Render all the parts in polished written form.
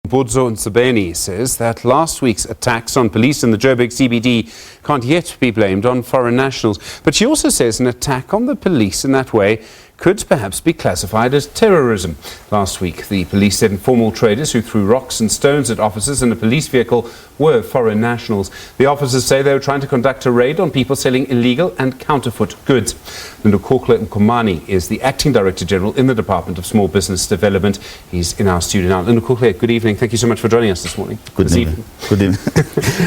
Khumbudzo Ntshavheni says that last week's attacks on police in the Joburg CBD can't yet be blamed on foreign nationals. But she also says an attack on the police in that way could perhaps be classified as terrorism. Last week, the police said informal traders who threw rocks and stones at officers in a police vehicle were foreign nationals. The officers say they were trying to conduct a raid on people selling illegal and counterfeit goods. Lindokuhle Mkhumane is the Acting Director General in the Department of Small Business Development. He's in our studio now. Lindokuhle, good evening. Thank you so much for joining us this morning. Good evening. Good evening.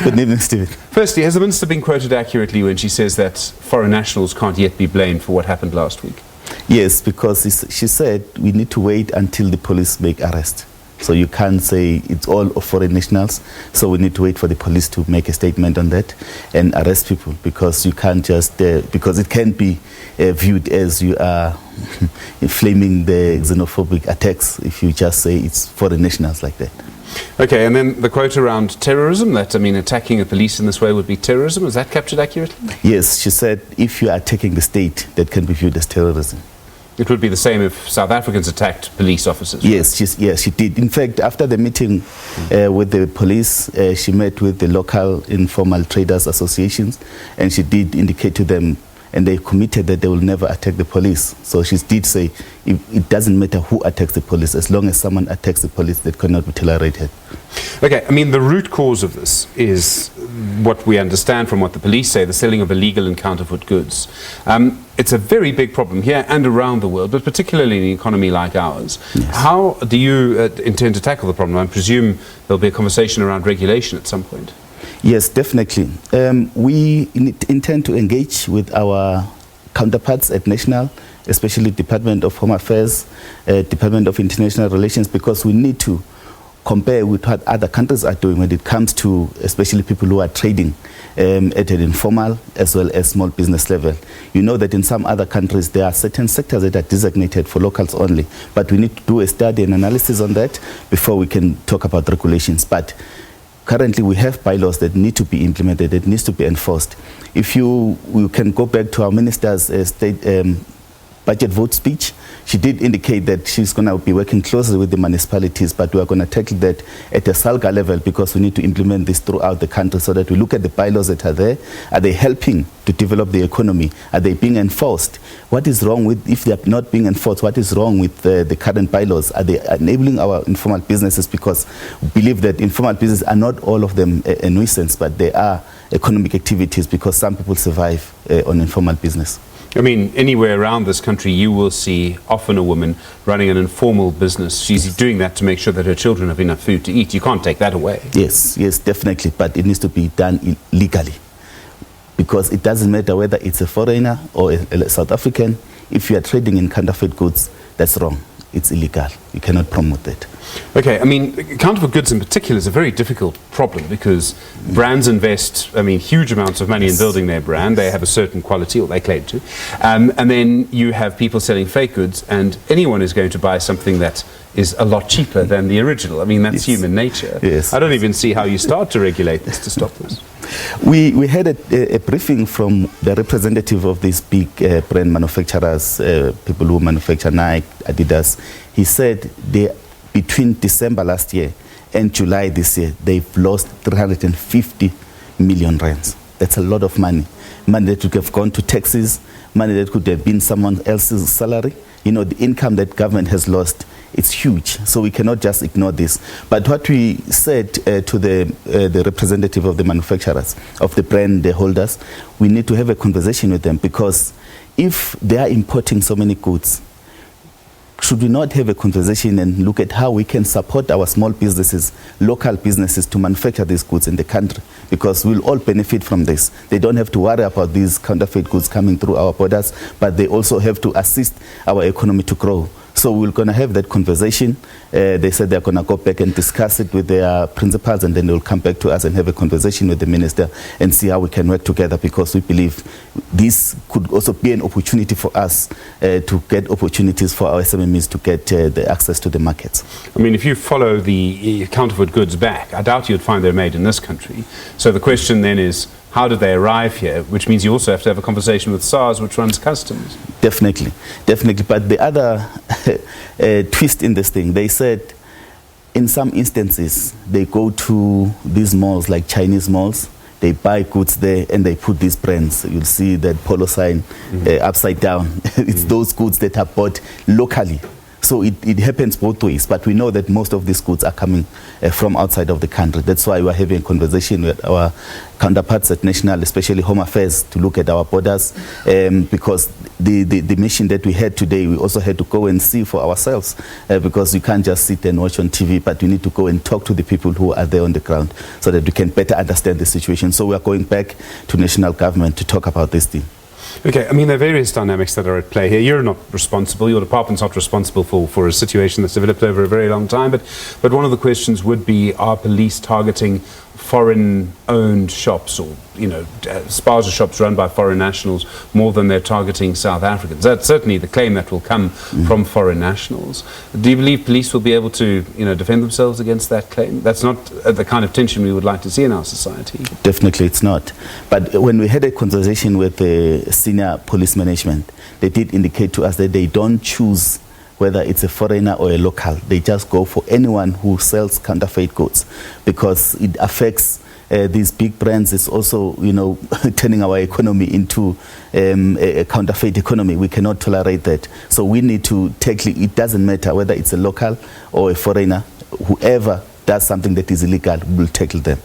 Good evening, Stephen. Firstly, has the Minister been quoted accurately when she says that foreign nationals can't yet be blamed for what happened last week? Yes, because she said we need to wait until the police make arrest. So you can't say it's all of foreign nationals. So we need to wait for the police to make a statement on that and arrest people, because you can't just, because it can be viewed as you are inflaming the xenophobic attacks if you just say it's foreign nationals like that. Okay, and then the quote around terrorism, that, attacking the police in this way would be terrorism. Was that captured accurately? Yes, she said if you are attacking the state, that can be viewed as terrorism. It would be the same if South Africans attacked police officers. Right? Yes, she did. In fact, after the meeting with the police, she met with the local informal traders associations, and she did indicate to them, and they committed that they will never attack the police. So she did say it doesn't matter who attacks the police, as long as someone attacks the police, that cannot be tolerated. Okay, the root cause of this is what we understand from what the police say, the selling of illegal and counterfeit goods. It's a very big problem here and around the world, but particularly in an economy like ours. Yes. How do you intend to tackle the problem? I presume there'll be a conversation around regulation at some point. Yes, definitely. We intend to engage with our counterparts at national, especially Department of Home Affairs, Department of International Relations, because we need to compare with what other countries are doing when it comes to especially people who are trading at an informal as well as small business level. You know that in some other countries there are certain sectors that are designated for locals only, but we need to do a study and analysis on that before we can talk about regulations. But currently we have bylaws that need to be implemented, that needs to be enforced. If we can go back to our minister's state budget vote speech, she did indicate that she's going to be working closely with the municipalities, but we are going to tackle that at a SALGA level, because we need to implement this throughout the country so that we look at the bylaws that are there. Are they helping to develop the economy? Are they being enforced? What is wrong with, if they are not being enforced, what is wrong with the current bylaws? Are they enabling our informal businesses? Because we believe that informal businesses are not all of them a nuisance, but they are economic activities, because some people survive on informal business. Anywhere around this country you will see often a woman running an informal business. She's doing that to make sure that her children have enough food to eat. You can't take that away. Yes, definitely, but it needs to be done legally, because it doesn't matter whether it's a foreigner or a South African. If you are trading in counterfeit goods, that's wrong. It's illegal. You cannot promote that. Okay, counterfeit goods in particular is a very difficult problem, because brands invest, huge amounts of money in building their brand. They have a certain quality, or they claim to. And then you have people selling fake goods, and anyone is going to buy something that is a lot cheaper than the original. That's human nature. Yes. I don't even see how you start to regulate this to stop this. We had a briefing from the representative of these big brand manufacturers, people who manufacture Nike, Adidas. He said between December last year and July this year, they've lost 350 million rands. That's a lot of money. Money that could have gone to taxes, money that could have been someone else's salary. The income that government has lost, it's huge. So we cannot just ignore this. But what we said to the representative of the manufacturers, of the brand holders, we need to have a conversation with them, because if they are importing so many goods, should we not have a conversation and look at how we can support our small businesses, local businesses, to manufacture these goods in the country? Because we'll all benefit from this. They don't have to worry about these counterfeit goods coming through our borders, but they also have to assist our economy to grow. So we're going to have that conversation. They said they're going to go back and discuss it with their principals, and then they'll come back to us and have a conversation with the minister and see how we can work together, because we believe this could also be an opportunity for us to get opportunities for our SMEs to get the access to the markets. If you follow the counterfeit goods back, I doubt you'd find they're made in this country. So the question then is, how did they arrive here? Which means you also have to have a conversation with SARS, which runs customs. Definitely. But the other twist in this thing, they said in some instances, they go to these malls like Chinese malls. They buy goods there and they put these brands. You'll see that polo sign upside down. It's those goods that are bought locally. So it happens both ways, but we know that most of these goods are coming from outside of the country. That's why we're having a conversation with our counterparts at national, especially Home Affairs, to look at our borders, because the mission that we had today, we also had to go and see for ourselves, because you can't just sit and watch on TV, but you need to go and talk to the people who are there on the ground so that we can better understand the situation. So we are going back to national government to talk about this thing. Okay, I mean, there are various dynamics that are at play here. You're not responsible, your department's not responsible for a situation that's developed over a very long time, but one of the questions would be, are police targeting foreign-owned shops or, spaza shops run by foreign nationals more than they're targeting South Africans? That's certainly the claim that will come from foreign nationals. Do you believe police will be able to, defend themselves against that claim? That's not the kind of tension we would like to see in our society. Definitely it's not. But when we had a conversation with the senior police management, they did indicate to us that they don't choose whether it's a foreigner or a local. They just go for anyone who sells counterfeit goods, because it affects these big brands. It's also, turning our economy into a counterfeit economy. We cannot tolerate that. So we need to tackle it. It doesn't matter whether it's a local or a foreigner. Whoever does something that is illegal, we'll tackle them.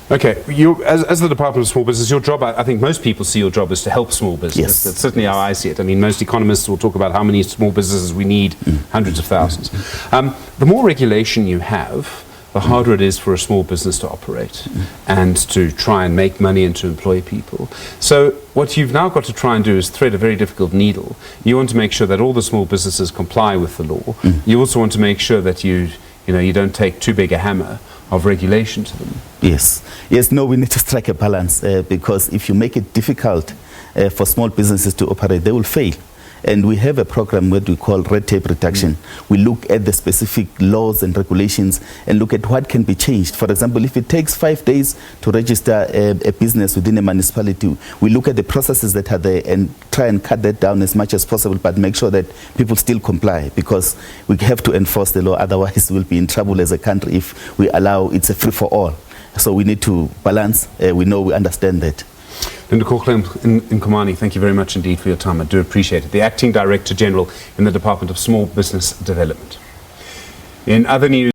Okay, as the Department of Small Business, your job, I think most people see your job as to help small business. Yes. That's certainly how I see it. I mean, most economists will talk about how many small businesses we need, hundreds of thousands. The more regulation you have, the harder it is for a small business to operate and to try and make money and to employ people. So what you've now got to try and do is thread a very difficult needle. You want to make sure that all the small businesses comply with the law. You also want to make sure that you don't take too big a hammer of regulation to them. Yes. No, we need to strike a balance, because if you make it difficult for small businesses to operate, they will fail. And we have a program what we call red tape reduction. We look at the specific laws and regulations and look at what can be changed. For example, if it takes 5 days to register a business within a municipality, we look at the processes that are there and try and cut that down as much as possible, but make sure that people still comply, because we have to enforce the law. Otherwise, we'll be in trouble as a country if we allow it's a free-for-all. So we need to balance. We understand that. Lindokuhle Mkhumane, thank you very much indeed for your time. I do appreciate it. The Acting Director General in the Department of Small Business Development. In other news,